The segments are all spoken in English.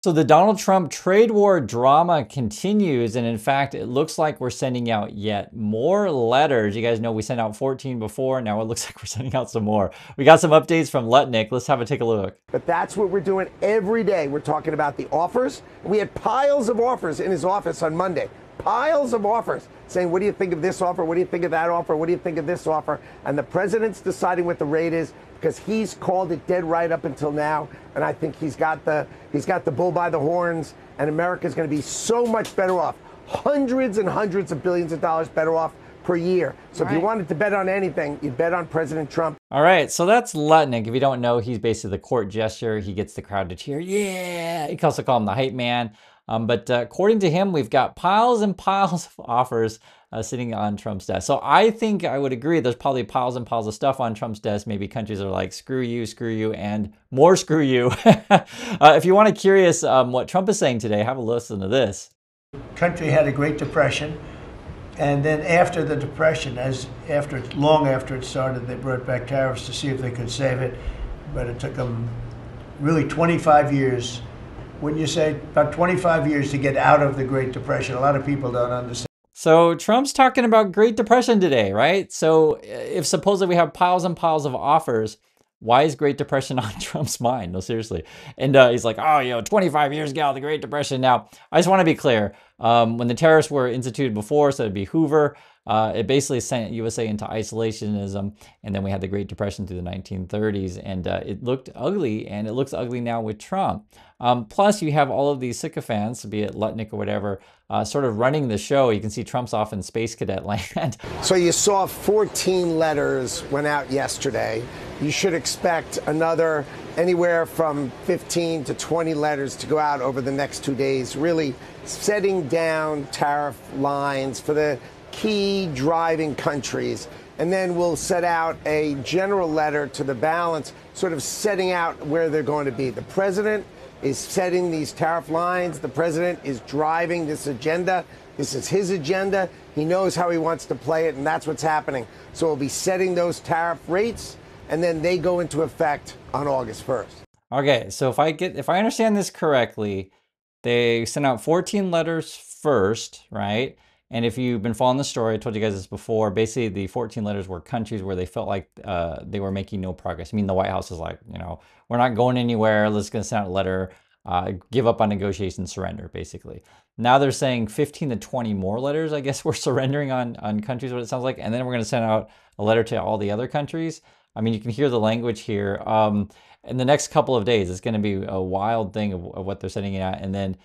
So the Donald Trump trade war drama continues, and in fact, it looks like we're sending out yet more letters. You guys know we sent out 14 before. Now it looks like we're sending out some more. We got some updates from Lutnick. Let's take a look. But that's what we're doing every day. We're talking about the offers. We had piles of offers in his office on Monday. Piles of offers saying, what do you think of this offer? What do you think of that offer? What do you think of this offer? And the president's deciding what the rate is because he's called it dead right up until now. And I think he's got the bull by the horns, and America's going to be so much better off. Hundreds and hundreds of billions of dollars better off per year. So if you wanted to bet on anything, you'd bet on President Trump. All right, so that's Lutnick. If you don't know, he's basically the court gesture. He gets the crowd to cheer. Yeah! You can also call him the hype man. But according to him, we've got piles and piles of offers sitting on Trump's desk. So I think I would agree there's probably piles and piles of stuff on Trump's desk. Maybe countries are like, screw you, and more screw you. If you want to curious what Trump is saying today, have a listen to this. Country had a Great Depression. And then after the Depression, long after it started, they brought back tariffs to see if they could save it. But it took them really 25 years. Wouldn't you say about 25 years to get out of the Great Depression? A lot of people don't understand. So Trump's talking about Great Depression today, right? So if supposedly we have piles and piles of offers, why is Great Depression on Trump's mind? No, seriously. And he's like, oh, 25 years ago, the Great Depression. Now, I just want to be clear. When the tariffs were instituted before, so it'd be Hoover, it basically sent USA into isolationism. And then we had the Great Depression through the 1930s. And it looked ugly, and it looks ugly now with Trump. Plus, you have all of these sycophants, be it Lutnick or whatever, sort of running the show. You can see Trump's off in space cadet land. So you saw 14 letters went out yesterday. You should expect another anywhere from 15 to 20 letters to go out over the next 2 days, really setting down tariff lines for the key driving countries. And then we'll set out a general letter to the balance, sort of setting out where they're going to be. The president is setting these tariff lines. The president is driving this agenda. This is his agenda. He knows how he wants to play it, and that's what's happening. So we'll be setting those tariff rates, and then they go into effect on August 1st. Okay, so if I understand this correctly, they sent out 14 letters first, right? And if you've been following the story, I told you guys this before, basically the 14 letters were countries where they felt like they were making no progress. I mean, the White House is like, we're not going anywhere. Let's go send out a letter, give up on negotiations, surrender, basically. Now they're saying 15 to 20 more letters, I guess we're surrendering on countries, what it sounds like. And then we're going to send out a letter to all the other countries. I mean, you can hear the language here. In the next couple of days, it's going to be a wild thing of what they're sending it at. And then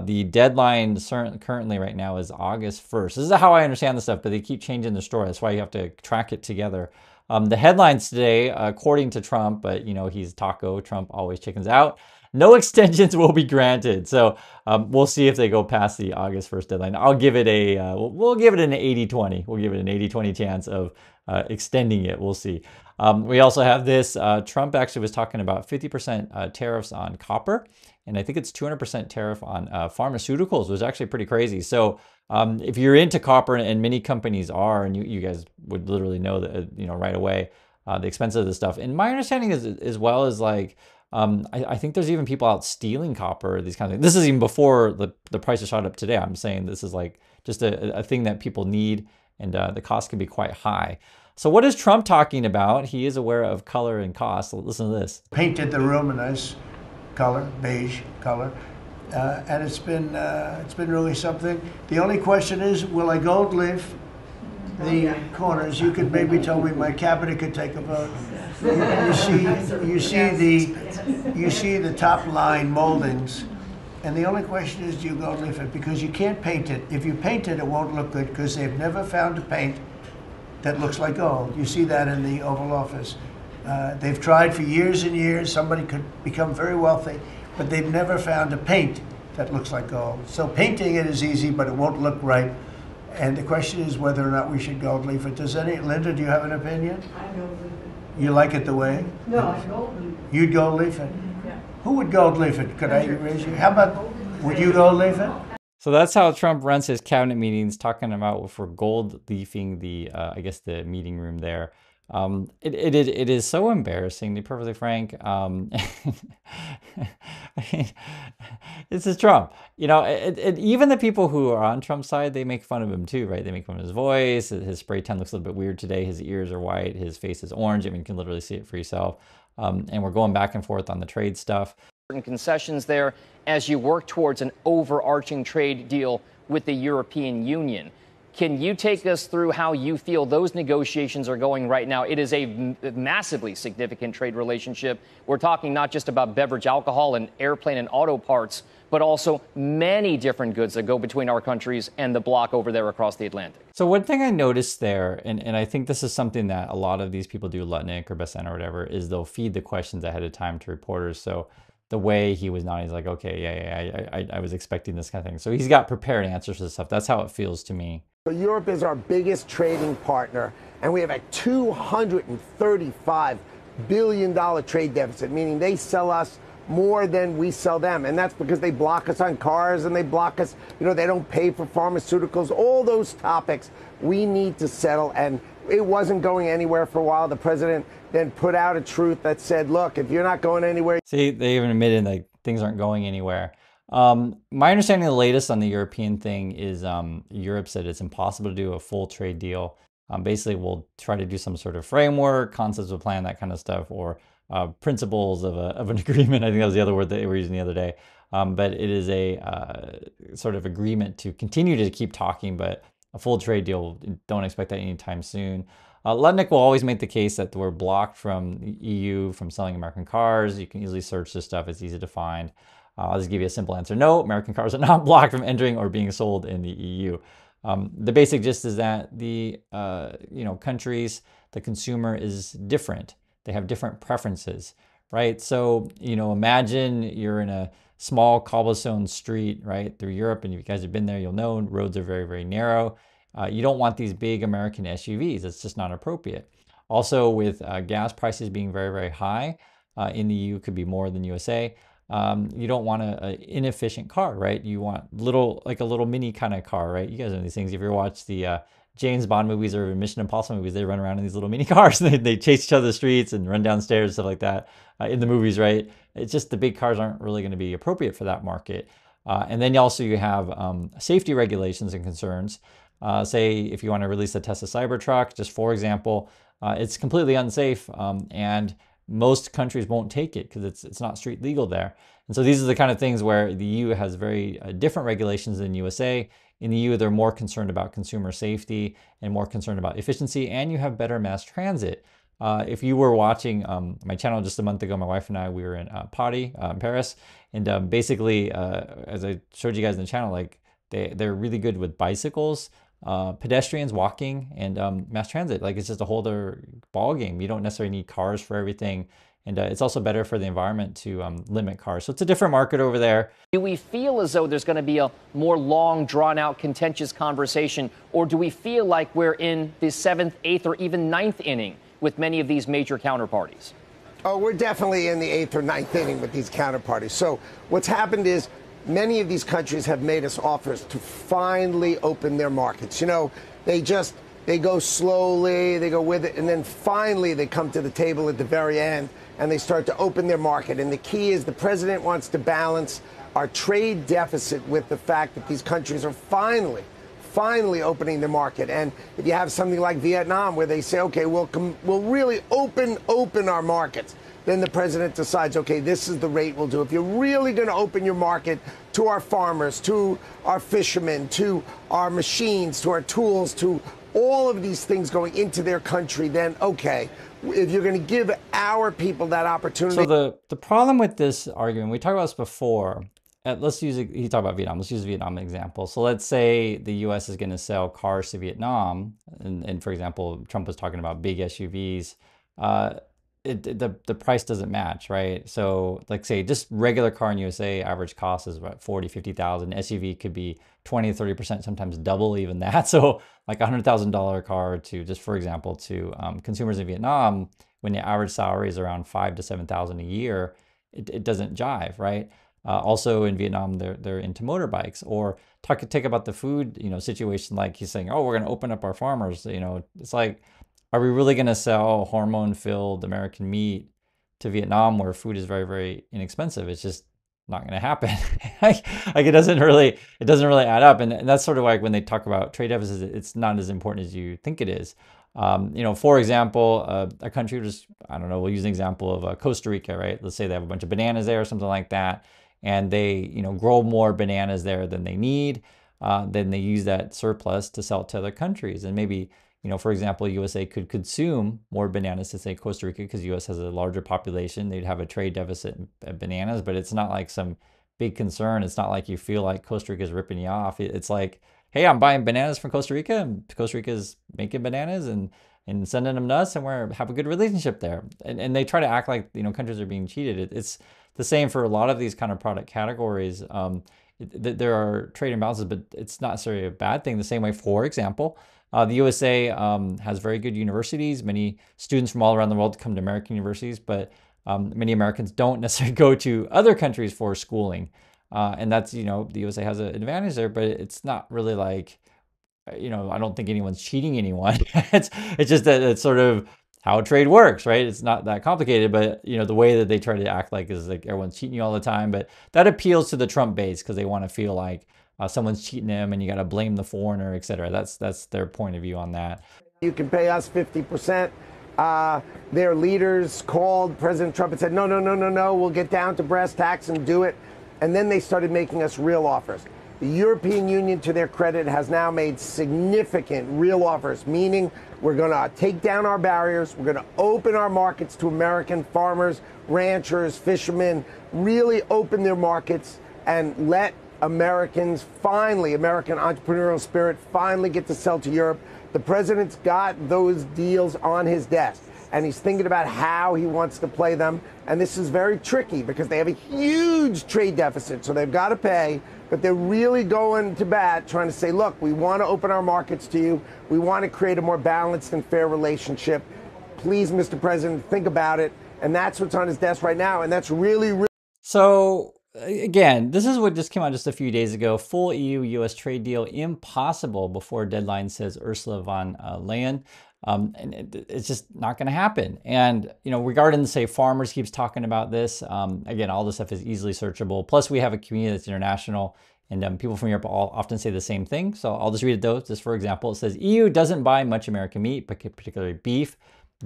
the deadline currently right now is August 1st. This is how I understand the stuff, but they keep changing the story. That's why you have to track it together. The headlines today, according to Trump, but he's taco, Trump always chickens out. No extensions will be granted. So we'll see if they go past the August 1st deadline. I'll give it we'll give it an 80-20. We'll give it an 80-20 chance of extending it. We'll see. We also have this. Trump actually was talking about 50% tariffs on copper. And I think it's 200% tariff on pharmaceuticals, which is actually pretty crazy. So if you're into copper, and many companies are, and you guys would literally know that, right away, the expense of this stuff. And my understanding is, as well as like, I think there's even people out stealing copper, these kind of things. This is even before the prices shot up today. I'm saying this is like just a thing that people need, and the cost can be quite high. So what is Trump talking about? He is aware of color and cost. Listen to this. Painted the room a nice color, beige color, and it's been really something. The only question is, will I gold leaf the corners? You could maybe tell me my cabinet could take a vote. You see the top line moldings, and the only question is, do you gold leaf it? Because you can't paint it. If you paint it, it won't look good, because they've never found a paint that looks like gold. You see that in the Oval Office. They've tried for years and years. Somebody could become very wealthy, but they've never found a paint that looks like gold. So painting it is easy, but it won't look right. And the question is whether or not we should gold leaf it. Linda, do you have an opinion? I gold leaf it. You like it the way? No, I gold leaf it. You'd gold leaf it? Yeah. Who would gold leaf it? Could I raise you? How about, would you gold leaf it? So that's how Trump runs his cabinet meetings, talking about for gold leafing the, I guess, the meeting room there. It is so embarrassing, to be perfectly frank. I mean, this is Trump. You know, even the people who are on Trump's side, they make fun of him too, right? They make fun of his voice. His spray tan looks a little bit weird today. His ears are white. His face is orange. I mean, you can literally see it for yourself. And we're going back and forth on the trade stuff. Concessions there as you work towards an overarching trade deal with the European Union. Can you take us through how you feel those negotiations are going right now? It is a massively significant trade relationship. We're talking not just about beverage alcohol and airplane and auto parts, but also many different goods that go between our countries and the bloc over there across the Atlantic. So one thing I noticed there, and I think this is something that a lot of these people do, Lutnick or Besant or whatever, is they'll feed the questions ahead of time to reporters. So the way he was nodding, he's like, okay, yeah, I was expecting this kind of thing. So he's got prepared answers to this stuff. That's how it feels to me. Europe is our biggest trading partner, and we have a $235 billion trade deficit, meaning they sell us more than we sell them. And that's because they block us on cars and they block us, they don't pay for pharmaceuticals, all those topics we need to settle. And it wasn't going anywhere for a while. The president then put out a truth that said, look, if you're not going anywhere. See, they even admitted like things aren't going anywhere. My understanding of the latest on the European thing is Europe said it's impossible to do a full trade deal. Basically, we'll try to do some sort of framework, concepts of a plan, that kind of stuff, or principles of an agreement. I think that was the other word that they were using the other day. But it is a sort of agreement to continue to keep talking, but a full trade deal, don't expect that anytime soon. Lutnick will always make the case that we're blocked from the EU from selling American cars. You can easily search this stuff. It's easy to find. I'll just give you a simple answer. No, American cars are not blocked from entering or being sold in the EU. The basic gist is that the countries, the consumer is different. They have different preferences, right? So, imagine you're in a small cobblestone street, right, through Europe, and if you guys have been there, you'll know roads are very, very narrow. You don't want these big American SUVs. It's just not appropriate. Also, with gas prices being very, very high in the EU, could be more than USA. You don't want an inefficient car, right? You want a little mini kind of car, right? You guys know these things. If you ever watch the James Bond movies or Mission Impossible movies, they run around in these little mini cars and they chase each other the streets and run downstairs and stuff like that in the movies, right? It's just the big cars aren't really going to be appropriate for that market. And then you have safety regulations and concerns. Say if you want to release a Tesla Cybertruck, just for example, it's completely unsafe and most countries won't take it because it's not street legal there. And so these are the kind of things where the EU has very different regulations than USA. In the EU, they're more concerned about consumer safety and more concerned about efficiency, and you have better mass transit. If you were watching my channel just a month ago, my wife and I, we were in Paris, in Paris, and basically, as I showed you guys in the channel, like they're really good with bicycles, pedestrians, walking, and mass transit. Like it's just a whole other ball game. You don't necessarily need cars for everything, and it's also better for the environment to limit cars. So it's a different market over there. Do we feel as though there's going to be a more long, drawn-out, contentious conversation, or do we feel like we're in the 7th, 8th, or even 9th inning with many of these major counterparties? Oh, we're definitely in the 8th or 9th inning with these counterparties. So what's happened is many of these countries have made us offers to finally open their markets. They go slowly, they go with it, and then finally they come to the table at the very end and they start to open their market. And the key is the president wants to balance our trade deficit with the fact that these countries are finally opening the market. And if you have something like Vietnam where they say, okay, we'll really open our markets, then the president decides, okay, this is the rate we'll do. If you're really going to open your market to our farmers, to our fishermen, to our machines, to our tools, to all of these things going into their country, then okay, if you're going to give our people that opportunity. So the problem with this argument, we talked about this before. Let's use it. He talked about Vietnam. Let's use Vietnam example. So let's say the U.S. is going to sell cars to Vietnam, and for example, Trump was talking about big SUVs. The price doesn't match, right? So like say just regular car in USA, average cost is about 40, 50,000. SUV could be 20, 30%, sometimes double even that. So like $100,000 car to, just for example, to consumers in Vietnam, when the average salary is around 5,000 to 7,000 a year, it doesn't jive, right? Also in Vietnam, they're into motorbikes. Or take about the food, situation. Like he's saying, oh, we're going to open up our farmers. It's like are we really going to sell hormone-filled American meat to Vietnam where food is very, very inexpensive? It's just not going to happen. Like it doesn't really add up. And that's sort of like when they talk about trade deficits, it's not as important as you think it is. For example, a country just, I don't know, we'll use an example of Costa Rica, right? Let's say they have a bunch of bananas there or something like that, and they, grow more bananas there than they need. Then they use that surplus to sell it to other countries. And maybe, for example, USA could consume more bananas to say Costa Rica because US has a larger population. They'd have a trade deficit in bananas, but it's not like some big concern. It's not like you feel like Costa Rica is ripping you off. It's like, hey, I'm buying bananas from Costa Rica, and Costa Rica is making bananas and sending them to us, and we have a good relationship there. And they try to act like, countries are being cheated. It's the same for a lot of these kind of product categories. There are trade imbalances, but it's not necessarily a bad thing. The same way, for example, the USA has very good universities. Many students from all around the world come to American universities, but many Americans don't necessarily go to other countries for schooling. And that's, the USA has an advantage there, but it's not really like, I don't think anyone's cheating anyone. It's just that it's sort of how trade works, right? It's not that complicated, but the way that they try to act like is like everyone's cheating you all the time. But that appeals to the Trump base because they want to feel like someone's cheating them and you got to blame the foreigner, et cetera. That's their point of view on that. You can pay us 50%. Their leaders called President Trump and said, no, no, no, no, no, we'll get down to brass tacks and do it. And then they started making us real offers. The European Union, to their credit, has now made significant real offers, meaning we're going to take down our barriers. We're going to open our markets to American farmers, ranchers, fishermen, really open their markets and let Americans finally, American entrepreneurial spirit, finally get to sell to Europe. The president's got those deals on his desk, and he's thinking about how he wants to play them. And this is very tricky because they have a huge trade deficit, so they've got to pay. But they're really going to bat, trying to say, look, we want to open our markets to you. We want to create a more balanced and fair relationship. Please, Mr. President, think about it. And that's what's on his desk right now. And that's really, really. So again, this is what just came out just a few days ago. Full EU-US trade deal impossible before deadline, says Ursula von Leyen. And it's just not going to happen. And, regarding, say, farmers keeps talking about this. Again, all this stuff is easily searchable. Plus, we have a community that's international, and people from Europe all often say the same thing. So I'll just read it, though. Just for example, it says, EU doesn't buy much American meat, particularly beef,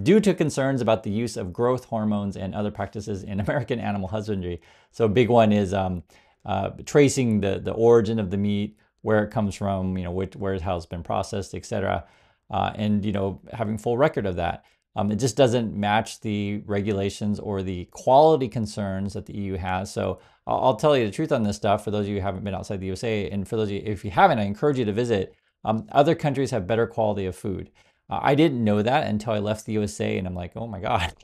due to concerns about the use of growth hormones and other practices in American animal husbandry. So a big one is tracing the origin of the meat, where it comes from, how it's been processed, etc. And having full record of that. It just doesn't match the regulations or the quality concerns that the EU has. So I'll tell you the truth on this stuff for those of you who haven't been outside the USA, and for those of you, if you haven't, I encourage you to visit. Other countries have better quality of food. I didn't know that until I left the USA, and I'm like, oh my God,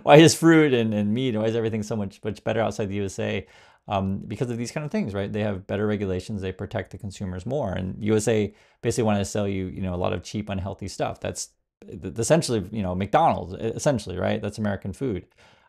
why is fruit and meat, why is everything so much better outside the USA? Because of these kind of things, right? They have better regulations. They protect the consumers more. And USA basically wanted to sell you, a lot of cheap, unhealthy stuff. That's essentially, McDonald's, essentially, right? That's American food.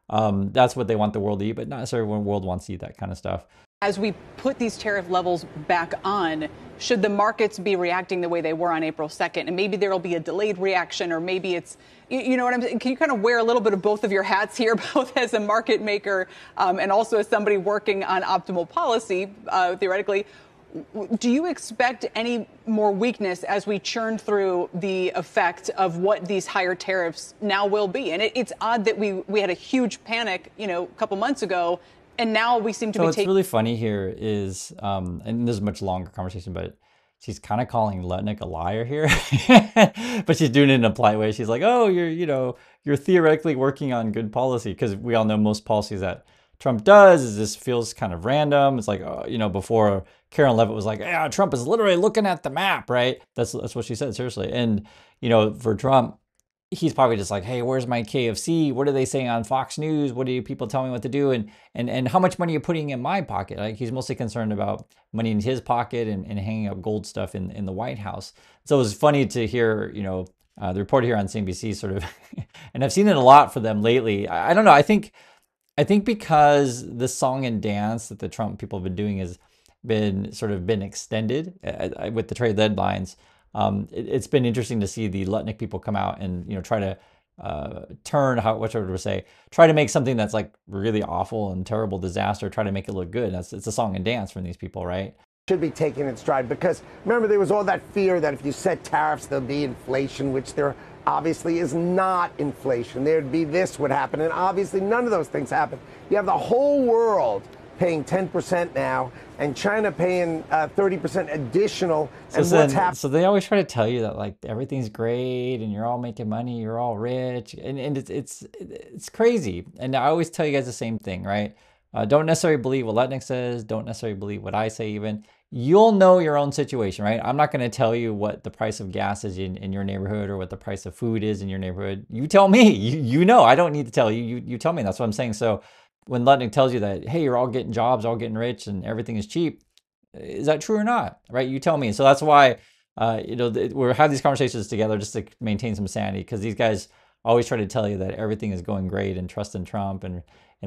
That's what they want the world to eat, but not necessarily everyone in the world wants to eat that kind of stuff. As we put these tariff levels back on, should the markets be reacting the way they were on April 2nd? And maybe there will be a delayed reaction, or maybe it's, you know what I'm saying? Can you kind of wear a little bit of both of your hats here, both as a market maker and also as somebody working on optimal policy, theoretically? Do you expect any more weakness as we churn through the effect of what these higher tariffs now will be? And it's odd that we had a huge panic, a couple months ago, and now we seem to be taking. What's really funny here is, and this is a much longer conversation, but she's kind of calling Lutnick a liar here, but she's doing it in a polite way. She's like, "Oh, you're theoretically working on good policy," because we all know most policies that Trump does is this feels kind of random. It's like, before Karen Levitt was like, "Yeah, Trump is literally looking at the map," right? That's what she said, seriously. And for Trump, he's probably just like, hey, where's my KFC? What are they saying on Fox News? What do you people tell me what to do? And how much money are you putting in my pocket? Like, he's mostly concerned about money in his pocket and hanging up gold stuff in the White House. So it was funny to hear, the reporter here on CNBC sort of, and I've seen it a lot for them lately. I don't know. I think because the song and dance that the Trump people have been doing has been extended with the trade deadlines. It's been interesting to see the Lutnick people come out and try to turn what I would say, try to make something that's like really awful and terrible disaster, try to make it look good. It's a song and dance from these people, right? Should be taken in stride, because remember, there was all that fear that if you set tariffs there'll be inflation, which there obviously is not inflation. There'd be this would happen, and obviously none of those things happen. You have the whole world paying 10% now, and China paying 30% additional. And what's happening? So they always try to tell you that like everything's great and you're all making money, you're all rich, and it's crazy. And I always tell you guys the same thing, right? Don't necessarily believe what Letnick says. Don't necessarily believe what I say even. You'll know your own situation, right? I'm not going to tell you what the price of gas is in your neighborhood or what the price of food is in your neighborhood. You tell me. You know. I don't need to tell you. You tell me. That's what I'm saying. So when Letnick tells you that, hey, you're all getting jobs, all getting rich, and everything is cheap, is that true or not? Right? You tell me. So that's why we're having these conversations together just to maintain some sanity, because these guys always try to tell you that everything is going great and trust in Trump, and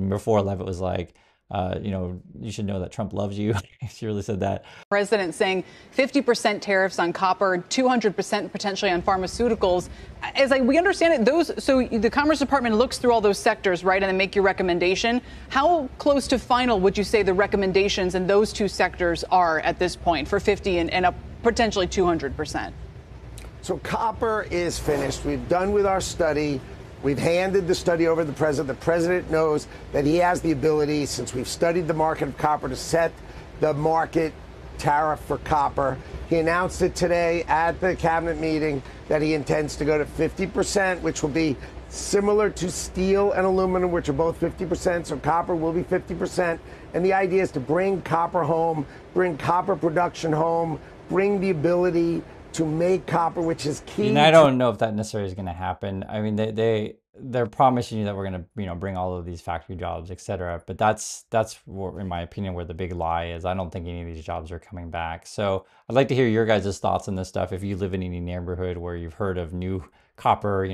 before Levitt was like, you should know that Trump loves you. She really said that. President saying 50% tariffs on copper, 200% potentially on pharmaceuticals. As we understand it, so the Commerce Department looks through all those sectors, right, and then make your recommendation. How close to final would you say the recommendations in those two sectors are at this point for 50 and up potentially 200%? So copper is finished. We've done with our study. We've handed the study over to the president. The president knows that he has the ability, since we've studied the market of copper, to set the market tariff for copper. He announced it today at the cabinet meeting that he intends to go to 50%, which will be similar to steel and aluminum, which are both 50%. So copper will be 50%. And the idea is to bring copper home, bring copper production home, bring the ability to make copper, which is key. And I don't know if that necessarily is going to happen. I mean, they're promising you that we're going to bring all of these factory jobs, etc. But that's in my opinion where the big lie is. I don't think any of these jobs are coming back. So I'd like to hear your guys' thoughts on this stuff. If you live in any neighborhood where you've heard of new copper,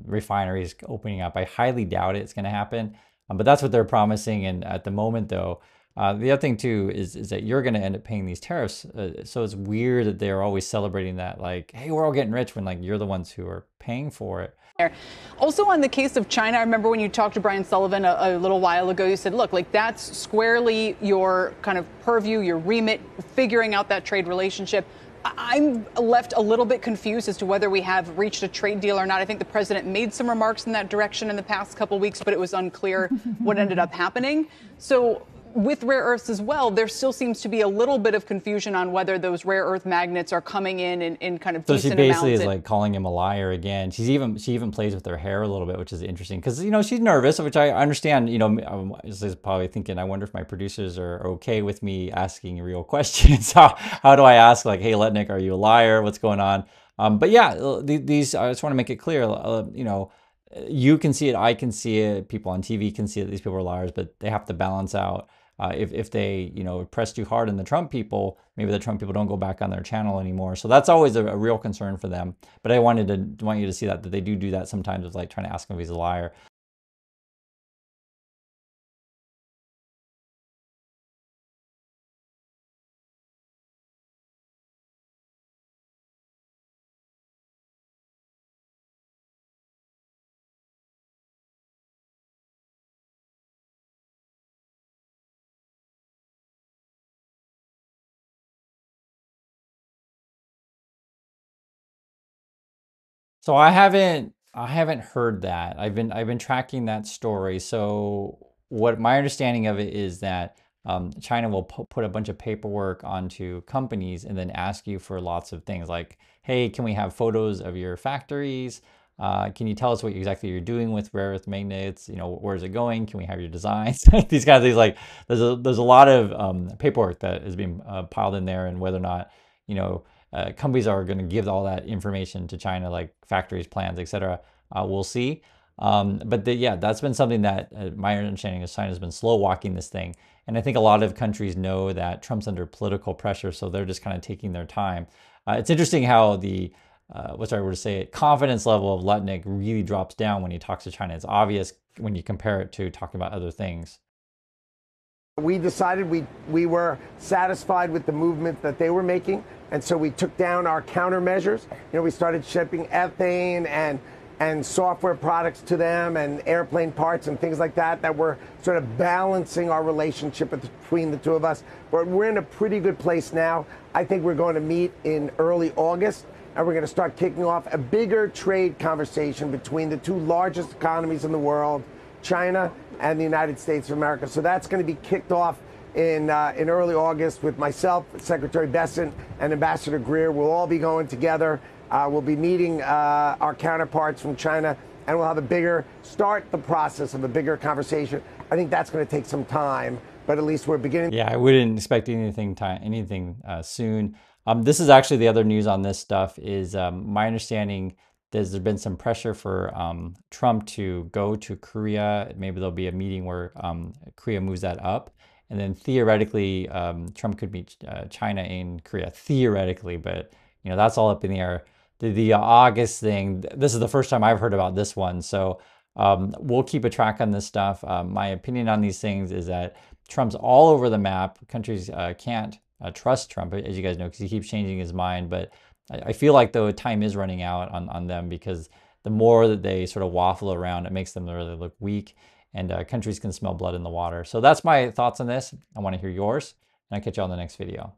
refineries opening up, I highly doubt it's going to happen. But that's what they're promising. And at the moment, though, the other thing too is that you're going to end up paying these tariffs. So it's weird that they're always celebrating that, like, hey, we're all getting rich, when like you're the ones who are paying for it. Also, on the case of China, I remember when you talked to Brian Sullivan a little while ago, you said, look, like that's squarely your kind of purview, your remit, figuring out that trade relationship. I'm left a little bit confused as to whether we have reached a trade deal or not. I think the president made some remarks in that direction in the past couple of weeks, but it was unclear what ended up happening. So with rare earths as well, there still seems to be a little bit of confusion on whether those rare earth magnets are coming in kind of so decent she basically amounts. Is like calling him a liar again. She even plays with her hair a little bit, which is interesting, because she's nervous, which I understand. She's probably thinking, I wonder if my producers are okay with me asking real questions. How do I ask, like, hey, Letnick, are you a liar? What's going on? But yeah, these I just want to make it clear. You can see it, I can see it, people on TV can see that these people are liars, but they have to balance out. If they press too hard on the Trump people, maybe the Trump people don't go back on their channel anymore. So that's always a real concern for them. But I want you to see that they do that sometimes, with like trying to ask him if he's a liar. So I haven't heard that. I've been tracking that story. So what my understanding of it is that China will put a bunch of paperwork onto companies and then ask you for lots of things like, hey, can we have photos of your factories? Can you tell us what exactly you're doing with rare earth magnets? Where's it going? Can we have your designs? These kind of things. Like there's a lot of paperwork that is being piled in there, and whether or not companies are going to give all that information to China, like factories, plans, etc. We'll see. But yeah, that's been something that my understanding is China's been slow walking this thing. And I think a lot of countries know that Trump's under political pressure, so they're just kind of taking their time. It's interesting how the, what's the right word to say it, confidence level of Letnick really drops down when he talks to China. It's obvious when you compare it to talking about other things. We decided we were satisfied with the movement that they were making, and so we took down our countermeasures. We started shipping ethane and software products to them and airplane parts and things like that that were sort of balancing our relationship between the two of us. But we're in a pretty good place now. I think we're going to meet in early August, and we're going to start kicking off a bigger trade conversation between the two largest economies in the world, China and the United States of America. So that's going to be kicked off in early August with myself, Secretary Bessent, and Ambassador Greer. We'll all be going together. We'll be meeting our counterparts from China, and we'll have start the process of a bigger conversation. I think that's going to take some time, but at least we're beginning. Yeah, I wouldn't expect anything soon. This is actually the other news on this stuff is my understanding there's been some pressure for Trump to go to Korea. Maybe there'll be a meeting where Korea moves that up. And then theoretically, Trump could meet China in Korea, theoretically, but that's all up in the air. The August thing, this is the first time I've heard about this one. So we'll keep a track on this stuff. My opinion on these things is that Trump's all over the map. Countries can't trust Trump, as you guys know, because he keeps changing his mind. But I feel like, though, time is running out on them, because the more that they sort of waffle around, it makes them really look weak, and countries can smell blood in the water. So that's my thoughts on this. I want to hear yours, and I'll catch you on the next video.